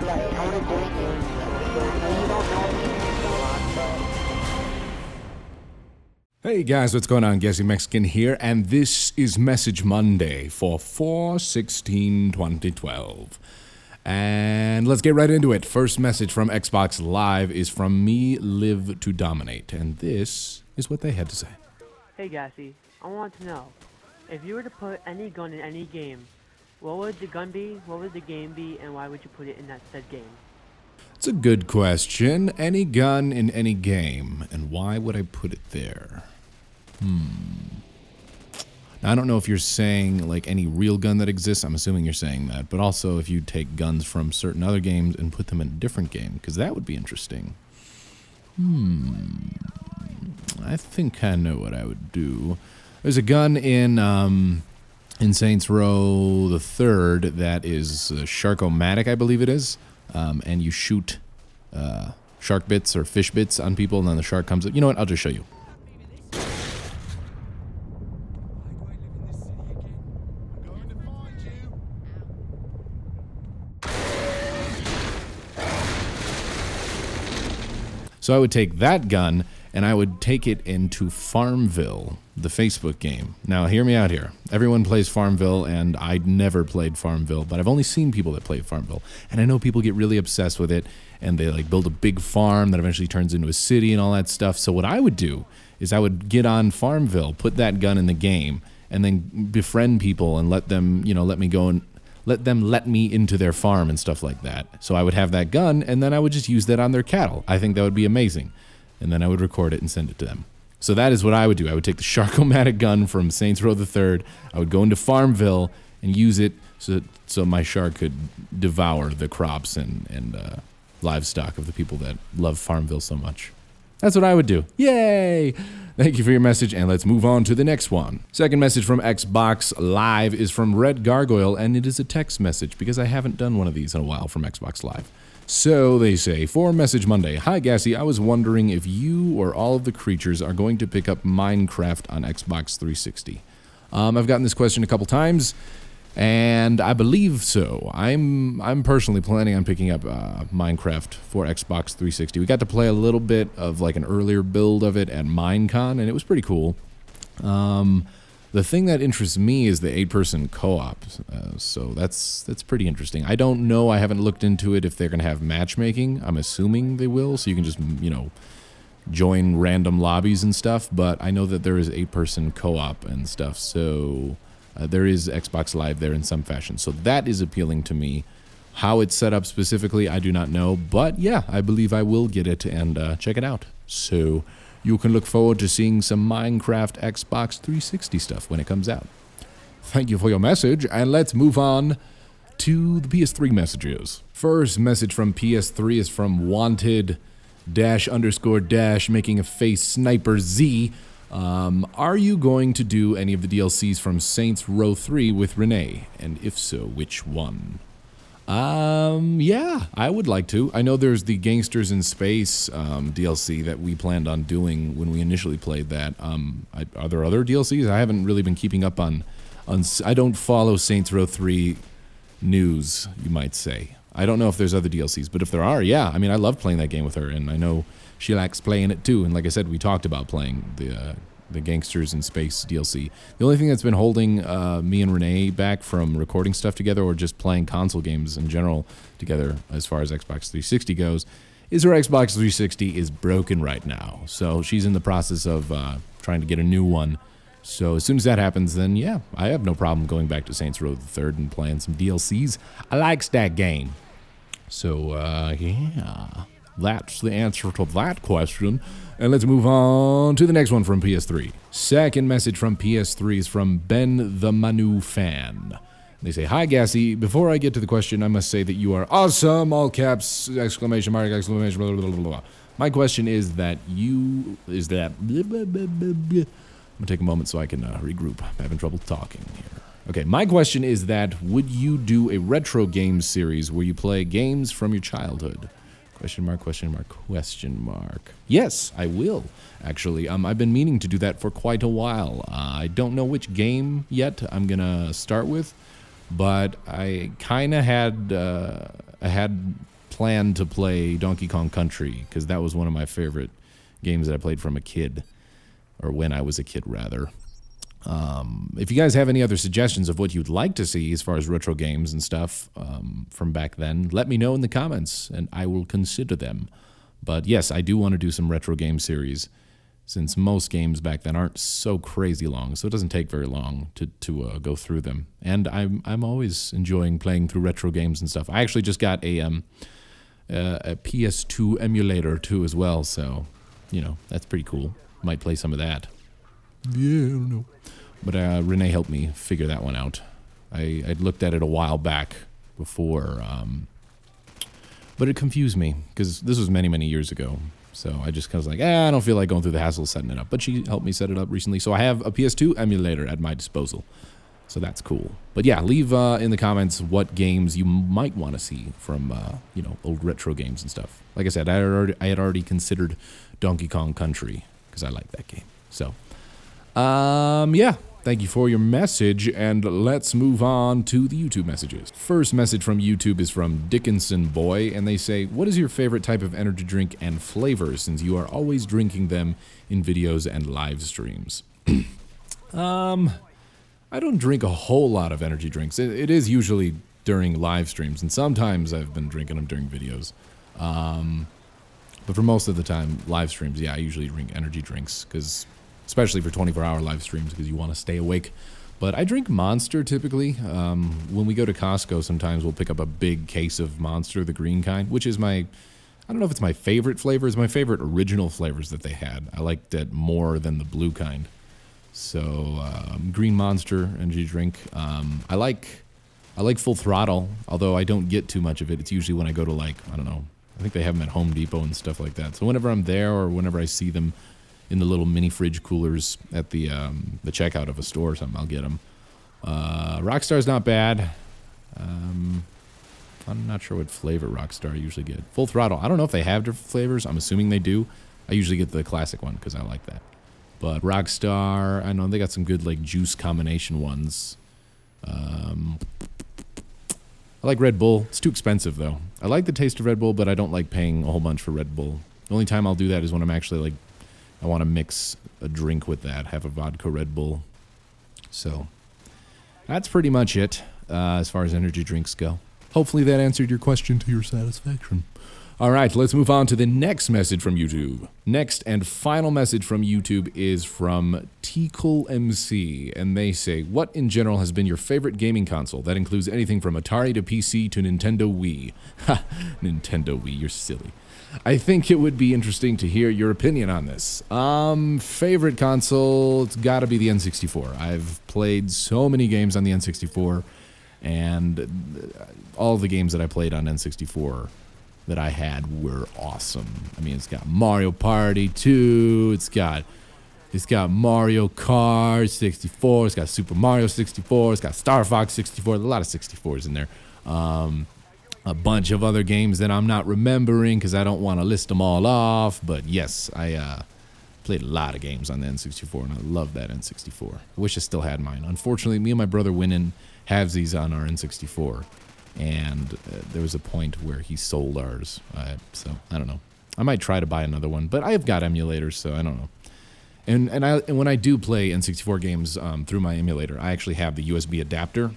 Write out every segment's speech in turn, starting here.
Hey guys, what's going on? Gassy Mexican here, and this is Message Monday for 4/16/2012. And let's get right into it. First message from Xbox Live is from Me Live to Dominate, and this is what they had to say. Hey Gassy, I want to know, if you were to put any gun in any game, what would the gun be, what would the game be, and why would you put it in that said game? It's a good question. Any gun in any game, and why would I put it there? Now, I don't know if you're saying like any real gun that exists. I'm assuming you're saying that. But also if you take guns from certain other games and put them in a different game, because that would be interesting. I think I know what I would do. There's a gun in Saints Row the Third that is Shark-O-Matic, I believe it is. And you shoot shark bits or fish bits on people, and then the shark comes up. You know what? I'll just show you. So I would take that gun, and I would take it into Farmville, the Facebook game. Now, hear me out here. Everyone plays Farmville, and I never played Farmville, but I've only seen people that play Farmville. And I know people get really obsessed with it, and they like build a big farm that eventually turns into a city and all that stuff. So what I would do is I would get on Farmville, put that gun in the game, and then befriend people and let them, let me go and let me into their farm and stuff like that. So I would have that gun, and then I would just use that on their cattle. I think that would be amazing. And then I would record it and send it to them. So that is what I would do. I would take the Shark-O-Matic gun from Saints Row the Third. I would go into Farmville and use it so my shark could devour the crops and livestock of the people that love Farmville so much. That's what I would do. Yay! Thank you for your message, and let's move on to the next one. Second message from Xbox Live is from Red Gargoyle, and it is a text message because I haven't done one of these in a while from Xbox Live. So they say, for Message Monday, hi Gassy, I was wondering if you or all of the creatures are going to pick up Minecraft on Xbox 360. I've gotten this question a couple times, and I believe so. I'm personally planning on picking up Minecraft for Xbox 360. We got to play a little bit of like an earlier build of it at Minecon, and it was pretty cool. The thing that interests me is the 8-person co-op, so that's pretty interesting. I don't know, I haven't looked into it if they're going to have matchmaking. I'm assuming they will, so you can just, join random lobbies and stuff, but I know that there is 8-person co-op and stuff, so there is Xbox Live there in some fashion. So that is appealing to me. How it's set up specifically, I do not know, but yeah, I believe I will get it and check it out. So you can look forward to seeing some Minecraft Xbox 360 stuff when it comes out. Thank you for your message, and let's move on to the PS3 messages. First message from PS3 is from Wanted __ making a face Sniper Z. Are you going to do any of the DLCs from Saints Row 3 with Renee? And if so, which one? Yeah, I would like to. I know there's the Gangsters in Space DLC that we planned on doing when we initially played that. Are there other DLCs? I haven't really been keeping up on I don't follow Saints Row 3 news, you might say. I don't know if there's other DLCs, but if there are, yeah. I mean, I love playing that game with her, and I know she likes playing it too. And like I said, we talked about playing the Gangsters in Space DLC. The only thing that's been holding me and Renee back from recording stuff together or just playing console games in general together as far as Xbox 360 goes is her Xbox 360 is broken right now. So she's in the process of trying to get a new one. So as soon as that happens, then yeah, I have no problem going back to Saints Row the Third and playing some DLCs. I likes that game. So yeah, that's the answer to that question. And let's move on to the next one from PS3. Second message from PS3 is from Ben the Manu Fan. They say, hi Gassy, before I get to the question, I must say that you are awesome, all caps, exclamation mark, exclamation, blah, blah, blah, blah. My question is that I'm gonna take a moment so I can regroup. I'm having trouble talking here. Okay, my question is that would you do a retro games series where you play games from your childhood? Question mark, question mark, question mark. Yes, I will, actually. I've been meaning to do that for quite a while. I don't know which game yet I'm gonna start with, but I kind of had plan to play Donkey Kong Country, because that was one of my favorite games that I played from a kid, or when I was a kid, rather. If you guys have any other suggestions of what you'd like to see as far as retro games and stuff from back then, let me know in the comments, and I will consider them. But yes, I do want to do some retro game series, since most games back then aren't so crazy long, so it doesn't take very long to go through them. And I'm always enjoying playing through retro games and stuff. I actually just got a PS2 emulator too as well, so you know that's pretty cool. Might play some of that. Yeah, I don't know. But Renee helped me figure that one out. I'd looked at it a while back before, but it confused me because this was many, many years ago. So I just kind of was like, I don't feel like going through the hassle of setting it up. But she helped me set it up recently. So I have a PS2 emulator at my disposal. So that's cool. But yeah, leave in the comments what games you might want to see from, old retro games and stuff. Like I said, I had already considered Donkey Kong Country because I like that game. So, yeah. Thank you for your message, and let's move on to the YouTube messages. First message from YouTube is from Dickinson Boy, and they say, what is your favorite type of energy drink and flavor, since you are always drinking them in videos and live streams? I don't drink a whole lot of energy drinks. It is usually during live streams, and sometimes I've been drinking them during videos. But for most of the time, live streams, yeah, I usually drink energy drinks, because especially for 24-hour live streams, because you want to stay awake. But I drink Monster typically. When we go to Costco, sometimes we'll pick up a big case of Monster, the green kind, which is I don't know if it's my favorite flavor. It's my favorite original flavors that they had. I liked it more than the blue kind. So green Monster energy drink. I like Full Throttle, although I don't get too much of it. It's usually when I go to, like, I don't know, I think they have them at Home Depot and stuff like that. So whenever I'm there or whenever I see them in the little mini fridge coolers at the checkout of a store or something, I'll get them. Rockstar's not bad. I'm not sure what flavor Rockstar I usually get. Full Throttle, I don't know if they have different flavors. I'm assuming they do. I usually get the classic one because I like that. But Rockstar, I know they got some good, like, juice combination ones. I like Red Bull. It's too expensive, though. I like the taste of Red Bull, but I don't like paying a whole bunch for Red Bull. The only time I'll do that is when I'm actually, like, I want to mix a drink with that, have a vodka Red Bull. So that's pretty much it as far as energy drinks go. Hopefully that answered your question to your satisfaction. All right, let's move on to the next message from YouTube. Next and final message from YouTube is from TcoolMC, and they say, what in general has been your favorite gaming console? That includes anything from Atari to PC to Nintendo Wii. Ha, Nintendo Wii, you're silly. I think it would be interesting to hear your opinion on this. Favorite console, it's got to be the N64. I've played so many games on the N64, and all the games that I played on N64 that I had were awesome. I mean, it's got Mario Party 2, it's got Mario Kart 64, it's got Super Mario 64, it's got Star Fox 64, a lot of 64s in there. A bunch of other games that I'm not remembering because I don't want to list them all off. But yes, I played a lot of games on the N64, and I love that N64. I wish I still had mine. Unfortunately, me and my brother went in halvesies on our N64, and there was a point where he sold ours. So I don't know. I might try to buy another one, but I've got emulators, so I don't know. And when I do play N64 games through my emulator, I actually have the USB adapter.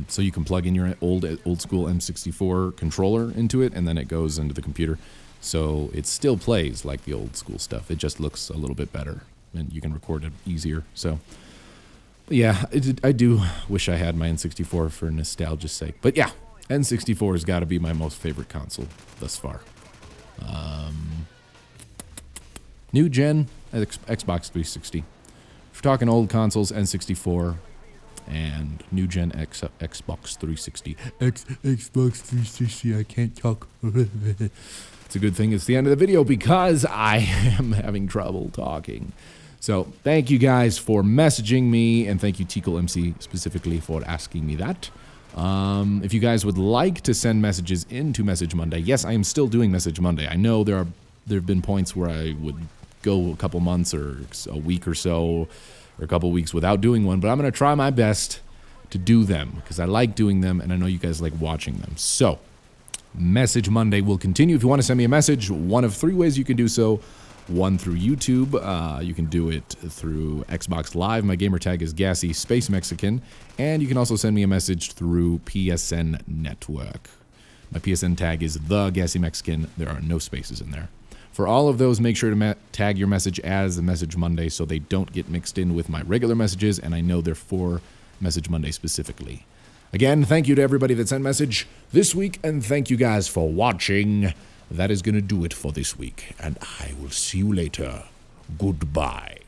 So you can plug in your old school M64 controller into it, and then it goes into the computer. So it still plays like the old school stuff. It just looks a little bit better, and you can record it easier. So, yeah, I do wish I had my N64 for nostalgia's sake. But yeah, N64 has got to be my most favorite console thus far. New gen, Xbox 360. If we're talking old consoles, N64. And new gen Xbox 360. Xbox 360, I can't talk. It's a good thing it's the end of the video because I am having trouble talking. So thank you guys for messaging me, and thank you TcoolMC specifically for asking me that. If you guys would like to send messages into Message Monday, yes, I am still doing Message Monday. I know there have been points where I would go a couple months or a week or so, or a couple weeks without doing one, but I'm going to try my best to do them because I like doing them, and I know you guys like watching them. So Message Monday will continue. If you want to send me a message, one of 3 ways you can do so. One through YouTube. You can do it through Xbox Live. My gamer tag is GassyMexican. And you can also send me a message through PSN Network. My PSN tag is TheGassyMexican. There are no spaces in there. For all of those, make sure to tag your message as Message Monday so they don't get mixed in with my regular messages, and I know they're for Message Monday specifically. Again, thank you to everybody that sent message this week, and thank you guys for watching. That is going to do it for this week, and I will see you later. Goodbye.